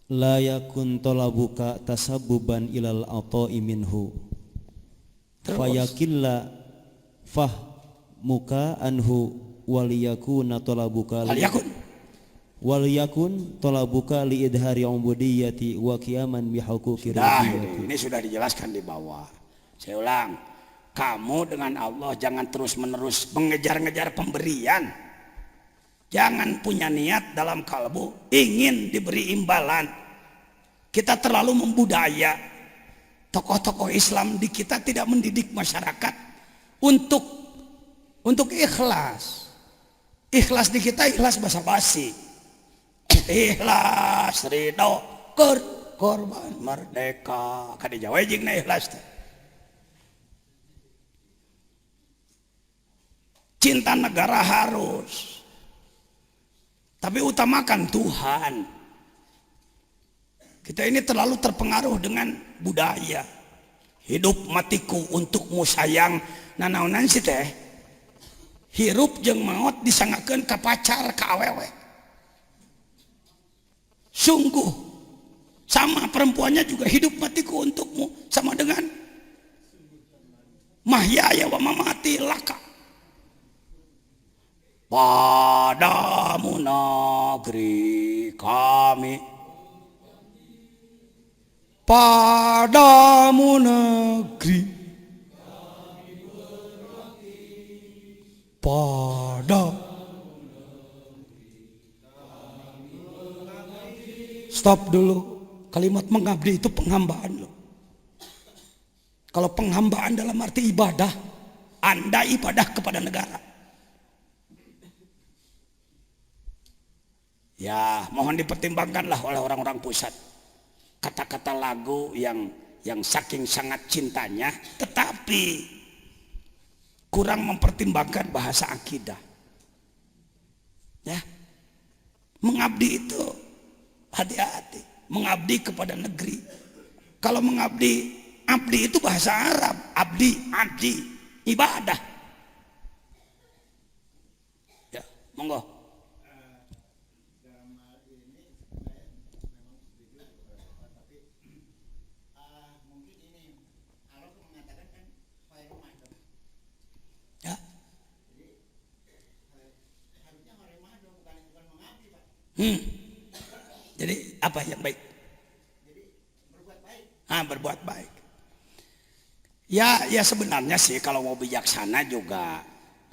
la yakun talabuka tasabbuban ilal ata'i minhu fayakilla fahmuka anhu waliyakuna talabuka waliyakun talabuka li idhari ubudiyyati wa qiyaman bihuquqi rububiyyati. Ini sudah dijelaskan di bawah. Saya ulang, kamu dengan Allah jangan terus-menerus mengejar-ngejar pemberian. Jangan punya niat dalam kalbu ingin diberi imbalan. Kita terlalu membudaya. Tokoh-tokoh Islam di kita tidak mendidik masyarakat untuk ikhlas. Ikhlas di kita ikhlas basa-basi. Ikhlas ridho korban merdeka. Kadi Jawa jeung ikhlas teh. Cinta negara harus, tapi utamakan Tuhan. Kita ini terlalu terpengaruh dengan budaya. Hidup matiku untukmu sayang. Nanaonan sih teh. Hirup jeung maot disangakeun ka pacar ka awewe. Sungguh sama perempuannya juga hidup matiku untukmu sama dengan mahyaya wa mamati laka. Padamu negeri kami, padamu negeri, Stop dulu. Kalimat mengabdi itu penghambaan loh. Kalau penghambaan dalam arti ibadah, Anda ibadah kepada negara. Ya, mohon dipertimbangkanlah oleh orang-orang pusat. Kata-kata lagu yang saking sangat cintanya, tetapi kurang mempertimbangkan bahasa akidah. Ya, mengabdi itu hati-hati. Mengabdi kepada negeri. Kalau mengabdi, abdi itu bahasa Arab. Abdi, ibadah. Ya, monggo. Jadi apa yang baik? Berbuat baik. Ya sebenarnya sih kalau mau bijaksana juga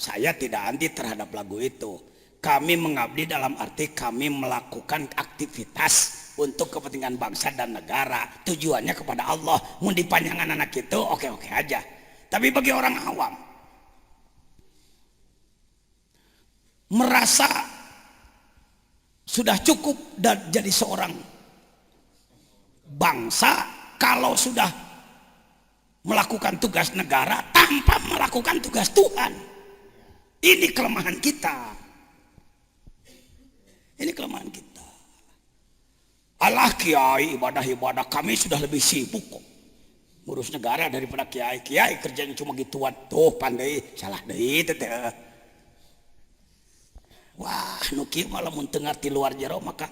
saya tidak anti terhadap lagu itu. Kami mengabdi dalam arti kami melakukan aktivitas untuk kepentingan bangsa dan negara. Tujuannya kepada Allah. Mau dipanjangan anak itu oke-oke aja. Tapi bagi orang awam merasa sudah cukup dan jadi seorang bangsa kalau sudah melakukan tugas negara tanpa melakukan tugas Tuhan. Ini kelemahan kita. Ini kelemahan kita. Alah kiai ibadah kami sudah lebih sibuk kok ngurus negara daripada kiai kerjanya cuma gituan. Tuh pandai salah deui teh. Wah, nuki malah munteng ngerti luar jero maka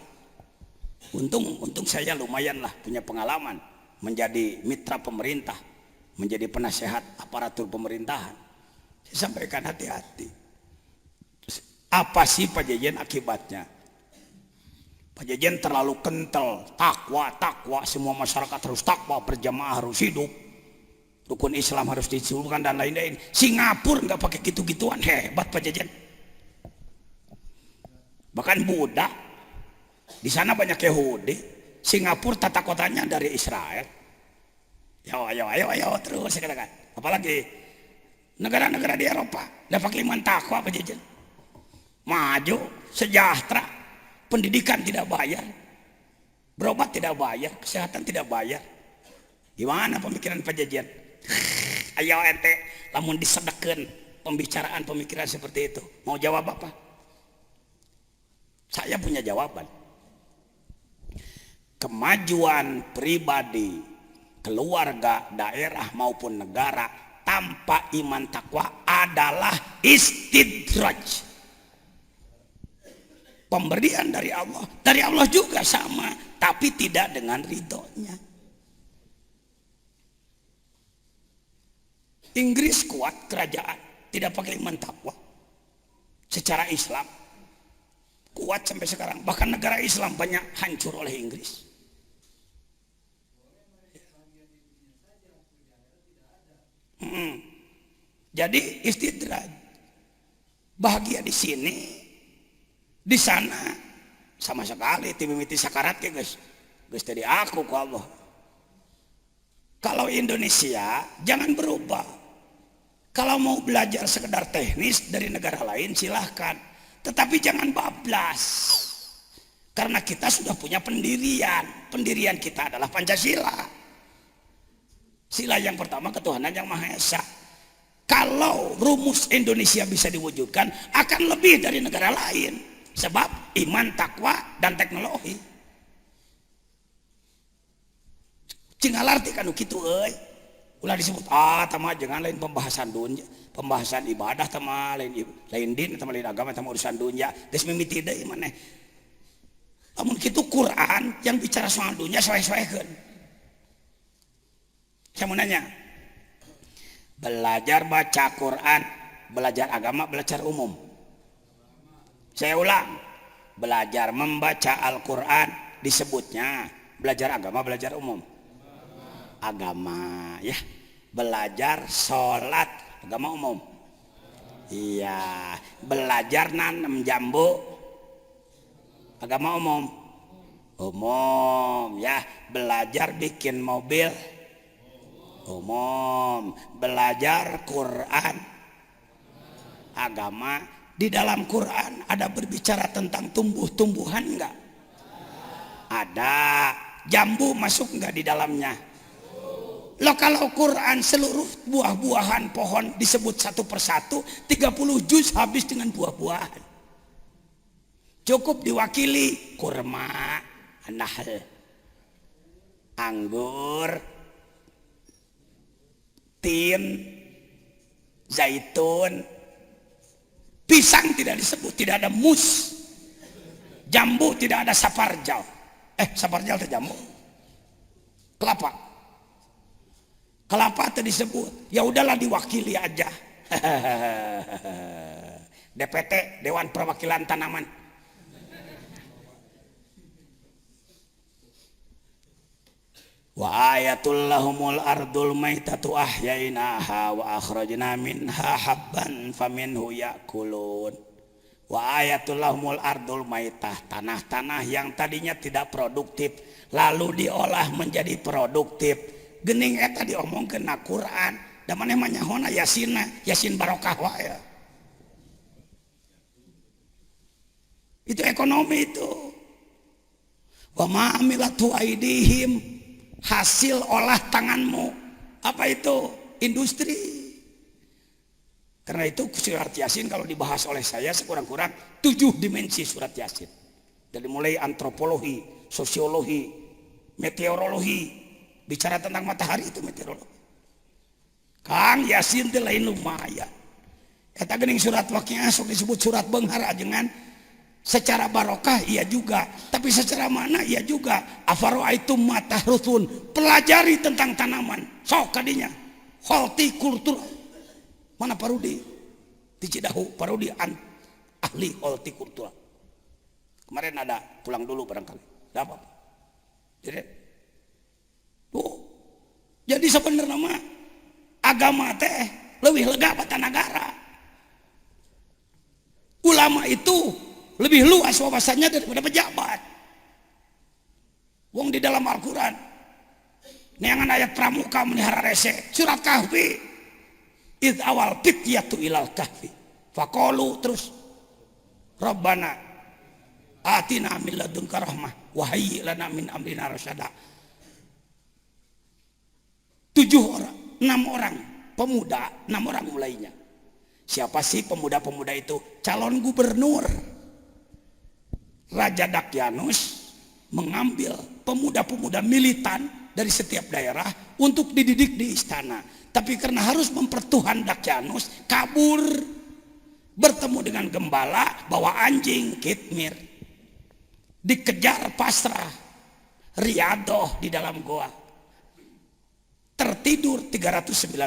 untung saya lumayan lah punya pengalaman menjadi mitra pemerintah, menjadi penasehat aparatur pemerintahan. Saya sampaikan hati-hati. Apa sih Pak Jejen akibatnya? Pak Jejen terlalu kental, takwa, semua masyarakat harus takwa, berjamaah harus hidup, rukun Islam harus disuruhkan dan lain-lain. Singapura nggak pakai gitu-gituan, hebat Pak Jejen. Bahkan Buddha di sana banyak Yahudi. Singapura tata kotanya dari Israel. Ayo terus saya katakan. Apalagi negara-negara di Eropa dapat kalimat takwa apa jajan. Maju, sejahtera, pendidikan tidak bayar, berobat tidak bayar, kesehatan tidak bayar. Gimana pemikiran Pak Jajan? Ayo ente, lamun disedekeun pembicaraan-pemikiran seperti itu. Mau jawab apa? Saya punya jawaban. Kemajuan pribadi, keluarga, daerah maupun negara tanpa iman takwa adalah istidraj. pemberian dari Allah. Dari Allah juga sama, tapi tidak dengan ridhonya. Inggris kuat kerajaan, tidak pakai iman takwa. Secara Islam kuat sampai sekarang. Bahkan negara Islam banyak hancur oleh Inggris. Jadi istidraj. Bahagia di sini, di sana sama sekali timimiti sakarat ya guys. Guys tadi aku ku Allah. Kalau Indonesia jangan berubah. Kalau mau belajar sekedar teknis dari negara lain silahkan. Tetapi jangan bablas. Karena kita sudah punya pendirian. Pendirian kita adalah Pancasila. Sila yang pertama ketuhanan yang Maha Esa. Kalau rumus Indonesia bisa diwujudkan akan lebih dari negara lain. Sebab iman, takwa, dan teknologi. Cingal arti kan kitu euy. Ulah disebut tama jangan lain pembahasan dunia, pembahasan ibadah tama lain din tama lain agama tama urusan dunia. Geus mimiti deui maneh. Lamun kitu Quran yang bicara soal dunia soe-soekeun. Saya mau nanya. Belajar baca Quran, belajar agama, belajar umum. Saya ulang. Belajar membaca Al-Quran disebutnya belajar agama, belajar umum. Agama ya, belajar sholat agama umum. Iya, belajar nanam jambu agama umum. Umum ya, belajar bikin mobil umum. Belajar Quran agama. Di dalam Quran ada berbicara tentang tumbuh-tumbuhan enggak? Ada. Jambu masuk enggak di dalamnya? Loh kalau Quran seluruh buah-buahan pohon disebut satu persatu, 30 juz habis dengan buah-buahan. Cukup diwakili kurma, nahl, anggur, tin, zaitun, pisang tidak disebut, tidak ada mus. Jambu tidak ada saparjal. Saparjal itu jambu. Kelapa. Kelapa itu disebut, ya udahlah diwakili aja. DPT, Dewan Perwakilan Tanaman. Wa ayatul lahumul ardul maitatu ahyainaha wa akhrajna minha habban faminhu yakulun. Wa ayatul lahumul ardul maitah, tanah-tanah yang tadinya tidak produktif lalu diolah menjadi produktif. Gening eta diomongkeun na Quran, da maneh mah nyahona Yasinna, Yasin barokah wae. Itu ekonomi itu. Wa ma amilatu aidihim, hasil olah tanganmu. Apa itu? Industri. Karena itu surat Yasin kalau dibahas oleh saya sekurang-kurang 7 dimensi surat Yasin. Dari mulai antropologi, sosiologi, meteorologi, bicara tentang matahari itu meteorologi. Kang Yasin teh lain lumayan. Eta geuning surat Waqiah sok disebut surat beunghar ajengan. Secara barokah iya juga, tapi secara mana iya juga. Afara'aitum ma tahrusun, pelajari tentang tanaman. Sok kadinya. Hortikultur. Mana Parudi? Di Cidahu, Parudi ahli hortikultur. Kemarin ada pulang dulu barangkali. Ada apa? Jadi sebenarnya mah agama teh lebih lega pada negara. Ulama itu lebih luas wawasannya daripada pejabat. Wong di dalam Al-Quran neangan ayat pramuka menihara rese surat Kahfi, id awal fityatu ilal kahfi faqalu terus Rabbana atina min ladunka rahmah wa hayyi lana min amrina rasyada. 6 orang pemuda, 6 orang mulainya. Siapa sih pemuda-pemuda itu? Calon gubernur. Raja Dakyanus mengambil pemuda-pemuda militan dari setiap daerah untuk dididik di istana. Tapi karena harus mempertuhan Dakyanus, kabur. Bertemu dengan gembala bawa anjing, kitmir. dikejar pasrah, riadoh di dalam goa, tertidur 311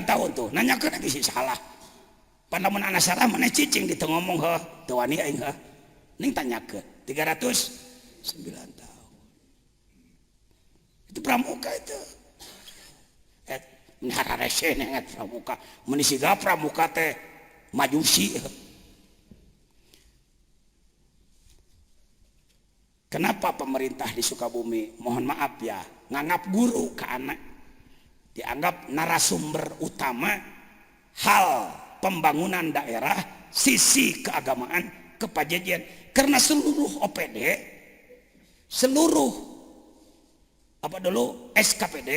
tahun tuh. Nanya ke lagi sih salah. Pandamun anak salah mana cicing di ngomong he, teu wani aing he. Ning tanya ke 309 tahun. Itu pramuka itu. Nara rese nengat pramuka. Mun siga pramuka teh majusi. Kenapa pemerintah di Sukabumi, mohon maaf ya, nganggap guru ke anak dianggap narasumber utama hal pembangunan daerah, sisi keagamaan, kepajajian, karena seluruh OPD, seluruh SKPD,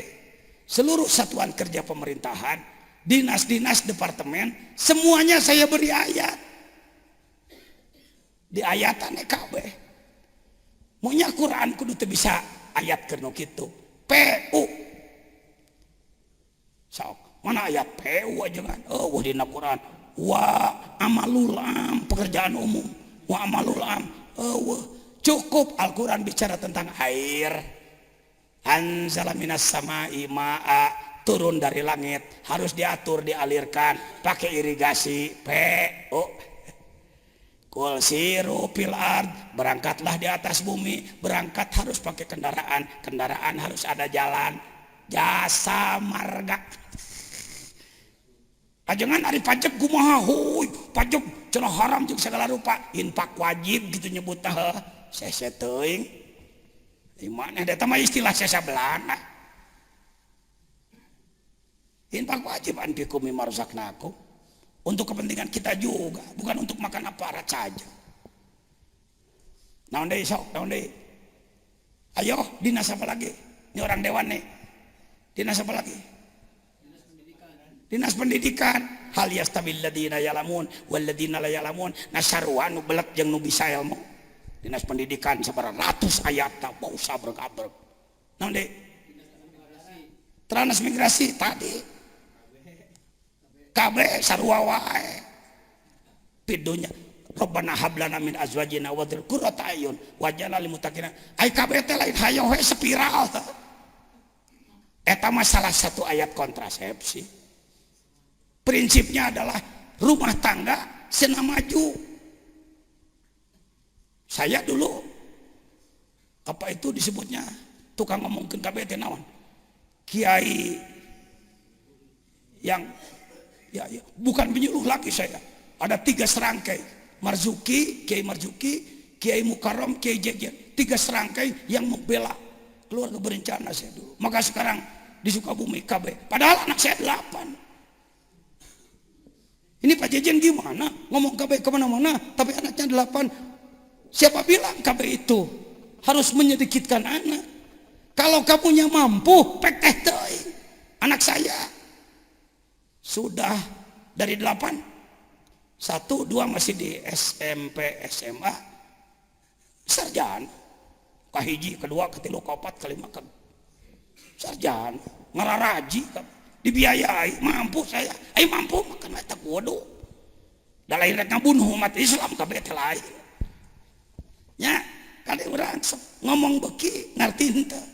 seluruh satuan kerja pemerintahan, dinas-dinas, departemen, semuanya saya beri ayat di ayatannya kabeh. Munya Quran kudu teu bisa ayat keur nu kitu. PU. Sok, mana ayat PU aja kan? Oh, dina Quran. Wa amalul am, pekerjaan umum. Wa amalul am. Cukup Al-Quran bicara tentang air. Anzala minas samai ma'a, turun dari langit, harus diatur, dialirkan, pakai irigasi. PU. Kul siru fil ard, berangkatlah di atas bumi, berangkat harus pakai kendaraan, kendaraan harus ada jalan, jasa marga. Ajangan ari pajak kumaha huy, pajak cenah haram jeung segala rupa, infak wajib gitu nyebut teh. Sese teuing. Di mana eta mah istilah sesa Belanda. Infak wajib anfiqu mimma razaqnakum. Untuk kepentingan kita juga, bukan untuk makan aparat saja. Naon deui sok, naon deui? Ayo, dinas apa lagi? Ini orang dewan nih. Dinas apa lagi? Dinas pendidikan. Hal yastabil ladina yalamun wal ladina la yalamun. Nasarua nu belet jeung nu bisa ilmu. Dinas pendidikan sabaratus ayat tak bau sabrek-abrek. Naon deui? Transmigrasi tadi. Kabeh sarua wae pidunya Rabbana hablana min azwajina wa dzurriyyatina ayun waj'alna lil muttaqina ai kabeh teh lain hayo we spiral eta mah salah satu ayat kontrasepsi. Prinsipnya adalah rumah tangga sena maju. Saya dulu apa itu disebutnya tukang ngomongkeun kabeh teh naon, kiai yang ya, bukan menyuruh lagi saya. Ada 3 serangkai, Marzuki, Kiai Marzuki, Kiai Mukarram, Kiai Jejen, 3 serangkai yang membela keluarga berencana saya dulu. Maka sekarang di Sukabumi KB, padahal anak saya 8. Ini Pak Jejen gimana? Ngomong KB kemana-mana, tapi anaknya 8. Siapa bilang KB itu harus menyedikitkan anak? Kalau kamunya mampu, pek teh teuing. Anak saya sudah dari 8, 1, 2 masih di SMP, SMA, sarjana, kahiji, kedua, ketilu, keempat, kelima, sarjana, ngararaji, dibiayai, mampu saya, mampu makan mata kudu, dah lahir ngabunuh umat Islam kabeh teh lain, nya kali urang ngomong beki ngarti henteu,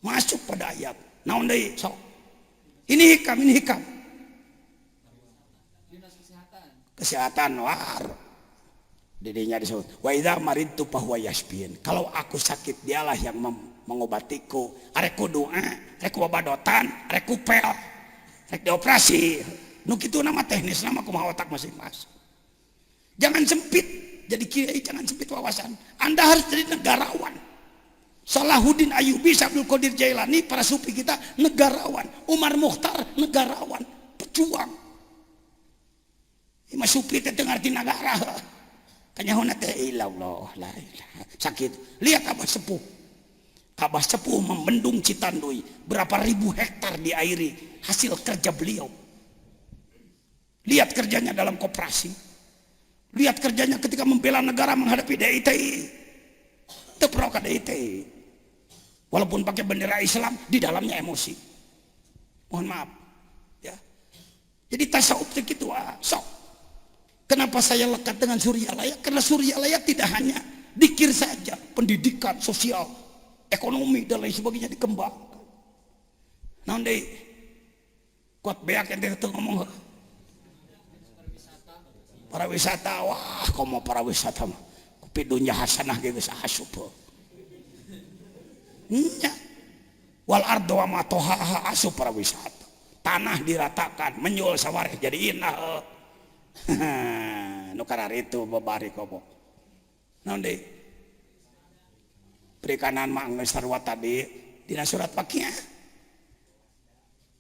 masuk pada ayat, naon deui sok. Ini hikam. Kesehatan war. Didinya disebut wa idza maridtu fahuwa yashfin. Kalau aku sakit dialah yang mengobatiku. Arek ku doa, arek ku babadotan, arek ku pel, arek dioperasi. Nu kitu nama teknis nama kumaha otak masing-masing. Jangan sempit jadi kiai, jangan sempit wawasan. Anda harus jadi negarawan. Salahuddin Ayyubi, Abdul Qadir Jailani, para sufi kita negarawan. Umar Mukhtar negarawan, pejuang. Ima sufi teh teu ngarti nagara. Kanyahona teh ilallah la ilaha. Sakit. Lihat Abah Sepuh. Abah Sepuh membendung Citanduy, berapa ribu hektar diairi, hasil kerja beliau. Lihat kerjanya dalam koperasi. Lihat kerjanya ketika membela negara menghadapi DITI. Teu pro ka DITI. Walaupun pakai bendera Islam, di dalamnya emosi. Mohon maaf, ya. Jadi tasawuf itu sok. Kenapa saya lekat dengan Suryalaya? Karena Suryalaya tidak hanya dikir saja, pendidikan, sosial, ekonomi dan lain sebagainya dikembangkan. Nanti kuat beak yang itu ngomong para wisata, wah kau mau para wisata mah kopi dunia hasanah gitu sahasup nya wal ardo wa ma toha asup para wisata, tanah diratakan menyul sawareh jadi inah nu karar itu babari kobo nanti perikanan mah geus sarua tadi dina surat Waqiah.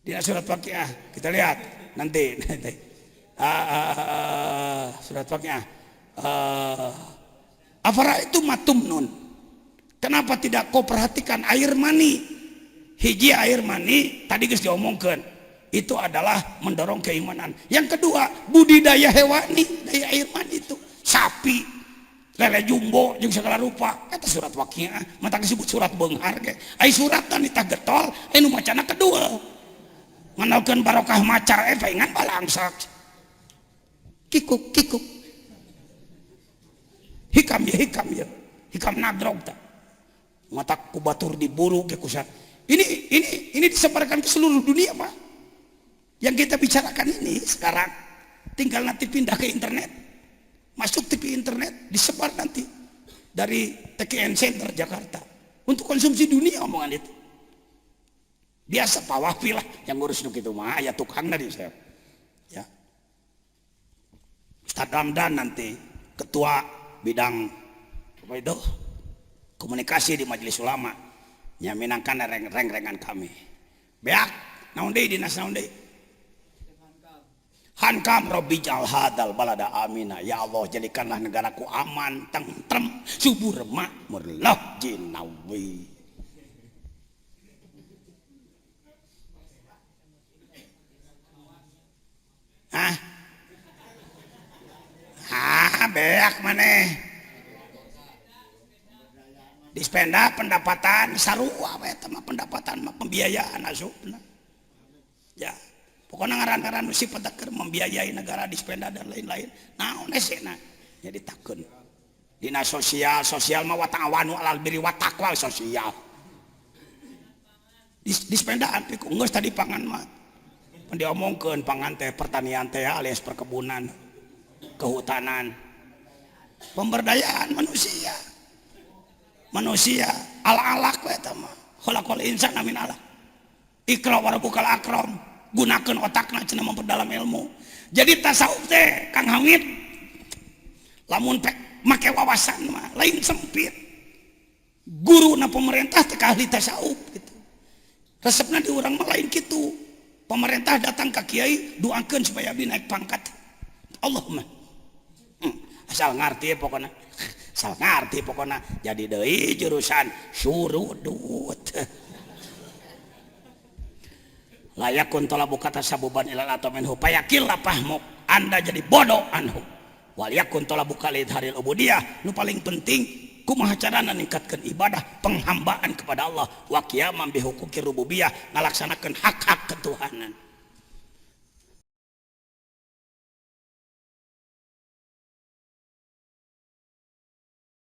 Dina surat Waqiah kita lihat nanti surat Waqiah afara itu matumnun, kenapa tidak kau perhatikan air mani? Hiji air mani tadi geus diomongkeun itu adalah mendorong keimanan. Yang kedua budidaya hewani, daya air mani itu sapi, lele jumbo jeung segala rupa. Eta surat Waqiah mata disebut surat beunghar ge. Ai suratan ditah getol anu macana kedua. Manalkeun barokah macar paingan balangsak. Kikuk hikam ya hikam nadrog tak mata kubatur diburu ke kusa ini disebarkan ke seluruh dunia Pak. Yang kita bicarakan ini sekarang tinggal nanti pindah ke internet, masuk TV internet, disebar nanti dari TKN Center Jakarta untuk konsumsi dunia omongan itu. Biasa Pak Wafi lah yang ngurus itu mah ya tukang dari saya ya. Ustaz Ramdan nanti ketua bidang apa itu komunikasi di Majelis Ulama nyaminangkan reng-rengan kami beak naon deui dinas naon deui hankam robbi jal hadal balada amina, ya Allah jadikanlah negaraku aman tentrem subur makmur lah jinawi. Beak maneh dispenda pendapatan sarua we eta mah pendapatan mah pembiayaan asupna ya pokoknya ngaran-ngaran sifat keur membiayai negara dispenda dan lain-lain naon esena jadi takun dina sosial mah wata'awanu alal birri wat taqwa sosial dispendaan piku geus tadi pangan mah diomongkeun pangan teh pertanian teh alias perkebunan kehutanan pemberdayaan manusia ala-alak we eta mah khalaqal insana min alaq ikra wa rabbukal akram gunakeun otakna cenah memperdalam ilmu. Jadi tasawuf teh Kang Hamid lamun make wawasan mah lain sempit guruna pemerintah teh ahli tasawuf gitu resepna di urang mah lain kitu pemerintah datang ke kiai doakeun supaya abdi naik pangkat Allahumma asal ngarti pokoknya jadi deui jurusan surudut layakun talabu kata sabuban ilal atau minhu payakil lapahmu anda jadi bodoh anhu waliyakun talabu kalid haril ubudiyah nu paling penting kumaha carana ningkatkeun ibadah penghambaan kepada Allah wa qiyamam bihuquqir rububiyah ngalaksanakeun hak-hak ketuhanan.